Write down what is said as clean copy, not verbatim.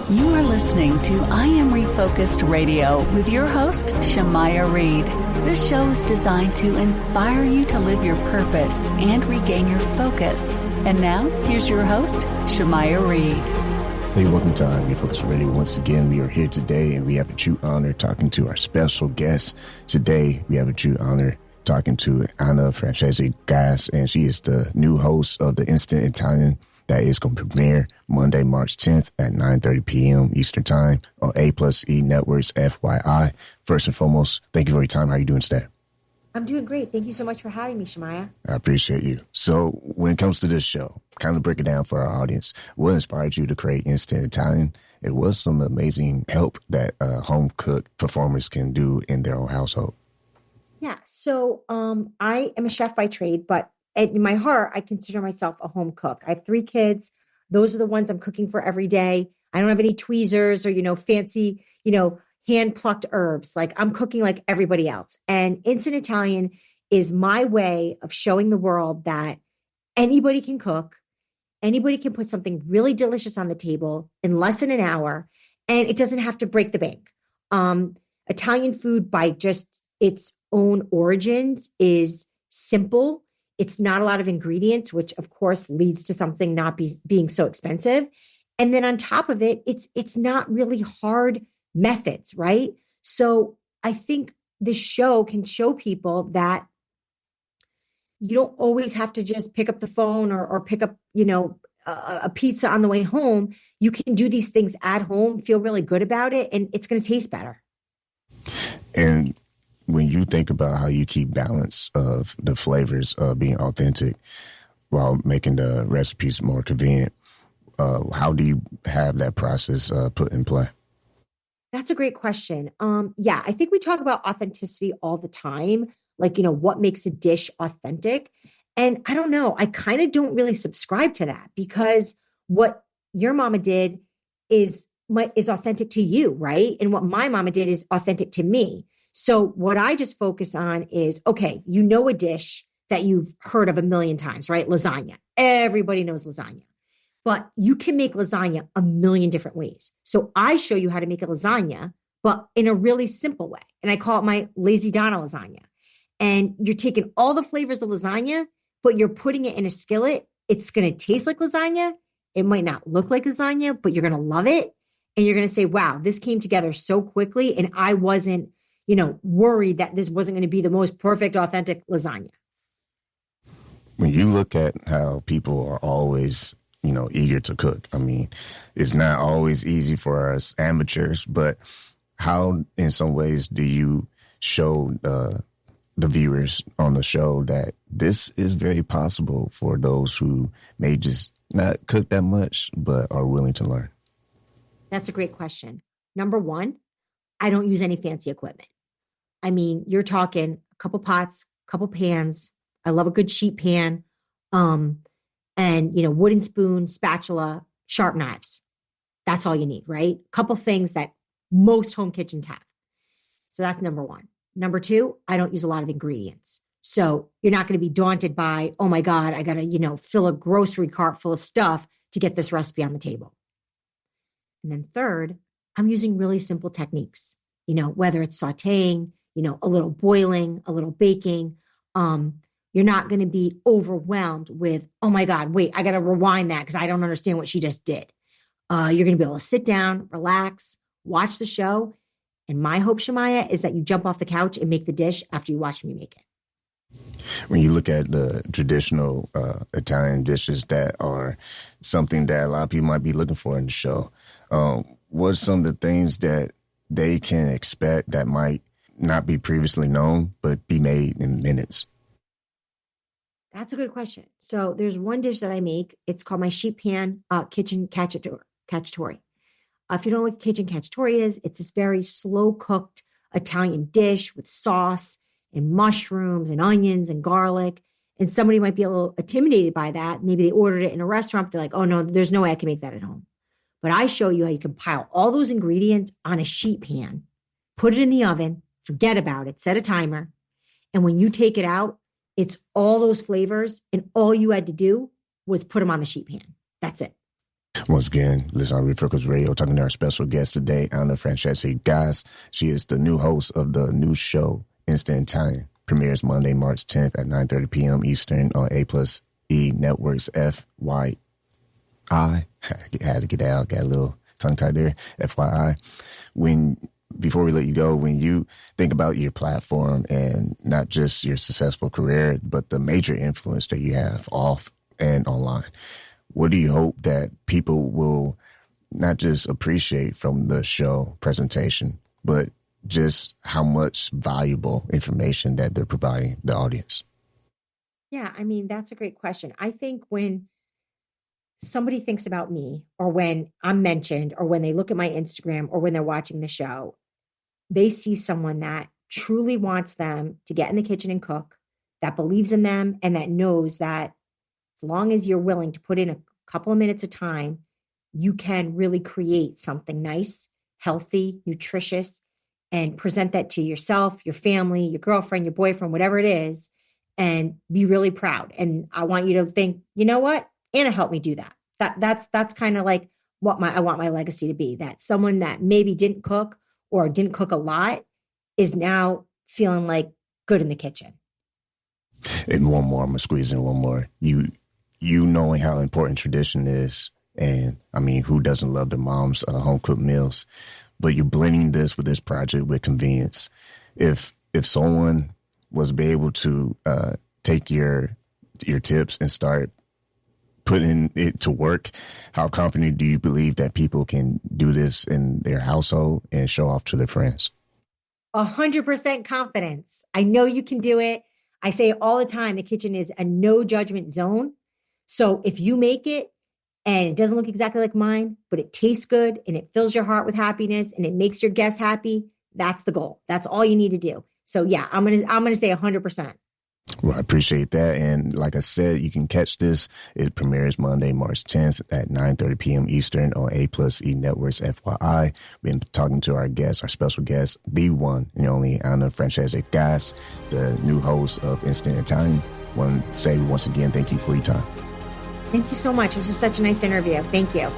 You are listening to I Am Refocused Radio with your host, Shamaya Reed. This show is designed to inspire you to live your purpose and regain your focus. And now, here's your host, Shamaya Reed. Hey, welcome to I Am Refocused Radio. Once again, we are here today, and we have a true honor talking to our special guest. Today, we have a true honor talking to Anna Francese Gass, and she is the new host of the Instant Italian that is going to premiere Monday, March 10th at 9:30 p.m. Eastern Time on A+E Networks, FYI. First and foremost, thank you for your time. How are you doing today? I'm doing great. Thank you so much for having me, Shamaya. I appreciate you. So when it comes to this show, kind of break it down for our audience. What inspired you to create Instant Italian? It was some amazing help that home cook performers can do in their own household. Yeah. So I am a chef by trade, but in my heart, I consider myself a home cook. I have 3 kids. Those are the ones I'm cooking for every day. I don't have any tweezers or, fancy, hand-plucked herbs. Like I'm cooking like everybody else. And Instant Italian is my way of showing the world that anybody can cook. Anybody can put something really delicious on the table in less than an hour, and it doesn't have to break the bank. Italian food by just its own origins is simple. It's not a lot of ingredients, which of course leads to something not being so expensive. And then on top of it, it's not really hard methods, right? So I think this show can show people that you don't always have to just pick up the phone or pick up, a pizza on the way home. You can do these things at home, feel really good about it, and it's going to taste better. And when you think about how you keep balance of the flavors being authentic while making the recipes more convenient, how do you have that process put in play? That's a great question. I think we talk about authenticity all the time. Like, what makes a dish authentic? And I don't know, I kind of don't really subscribe to that because what your mama did is authentic to you, right? And what my mama did is authentic to me. So what I just focus on is, okay, a dish that you've heard of a million times, right? Lasagna. Everybody knows lasagna. But you can make lasagna a million different ways. So I show you how to make a lasagna, but in a really simple way. And I call it my lazy Donna lasagna. And you're taking all the flavors of lasagna, but you're putting it in a skillet. It's going to taste like lasagna. It might not look like lasagna, but you're going to love it. And you're going to say, wow, this came together so quickly. And I wasn't worried that this wasn't going to be the most perfect, authentic lasagna. When you look at how people are always, eager to cook, I mean, it's not always easy for us amateurs, but how in some ways do you show the viewers on the show that this is very possible for those who may just not cook that much, but are willing to learn? That's a great question. Number one, I don't use any fancy equipment. I mean, you're talking a couple pots, couple pans. I love a good sheet pan, and wooden spoon, spatula, sharp knives. That's all you need, right? A couple things that most home kitchens have. So that's number one. Number two, I don't use a lot of ingredients. So you're not going to be daunted by, oh my God, I got to, fill a grocery cart full of stuff to get this recipe on the table. And then third, I'm using really simple techniques, whether it's sauteing, a little boiling, a little baking. You're not going to be overwhelmed with, oh my God, wait, I got to rewind that because I don't understand what she just did. You're going to be able to sit down, relax, watch the show. And my hope, Shamaya, is that you jump off the couch and make the dish after you watch me make it. When you look at the traditional Italian dishes that are something that a lot of people might be looking for in the show, what are some of the things that they can expect that might not be previously known, but be made in minutes? That's a good question. So there's one dish that I make. It's called my sheet pan kitchen cacciatore. If you don't know what kitchen cacciatore is, it's this very slow cooked Italian dish with sauce and mushrooms and onions and garlic. And somebody might be a little intimidated by that. Maybe they ordered it in a restaurant. They're like, oh no, there's no way I can make that at home. But I show you how you can pile all those ingredients on a sheet pan, put it in the oven, forget about it, set a timer. And when you take it out, it's all those flavors. And all you had to do was put them on the sheet pan. That's it. Once again, listen on Refocus Radio, talking to our special guest today, Anna Francese Gass. She is the new host of the new show, Instant Italian. Premieres Monday, March 10th at 9:30 p.m. Eastern on A+E Networks, FYI. I had to get out, got a little tongue-tied there, FYI. Before we let you go, when you think about your platform and not just your successful career, but the major influence that you have off and online, what do you hope that people will not just appreciate from the show presentation, but just how much valuable information that they're providing the audience? Yeah, I mean, that's a great question. I think when somebody thinks about me, or when I'm mentioned, or when they look at my Instagram, or when they're watching the show, they see someone that truly wants them to get in the kitchen and cook, that believes in them, and that knows that as long as you're willing to put in a couple of minutes of time, you can really create something nice, healthy, nutritious, and present that to yourself, your family, your girlfriend, your boyfriend, whatever it is, and be really proud. And I want you to think, you know what? Anna helped me do that. That's kind of like what I want my legacy to be, that someone that maybe didn't cook or didn't cook a lot is now feeling like good in the kitchen. And one more, I'm gonna squeeze in one more. You knowing how important tradition is, and I mean, who doesn't love their mom's home cooked meals? But you're blending this with this project with convenience. If someone was be able to take your tips and start putting it to work, how confident do you believe that people can do this in their household and show off to their friends? 100% confidence. I know you can do it. I say it all the time, the kitchen is a no judgment zone. So if you make it and it doesn't look exactly like mine, but it tastes good and it fills your heart with happiness and it makes your guests happy, that's the goal. That's all you need to do. So yeah, I'm gonna say 100%. Well, I appreciate that. And like I said, you can catch this. It premieres Monday, March 10th at 9:30 p.m. Eastern on A+E Networks, FYI. We've been talking to our guest, our special guest, the one and only Anna Francese Gass, the new host of Instant Italian. I want to say once again, thank you for your time. Thank you so much. It was just such a nice interview. Thank you.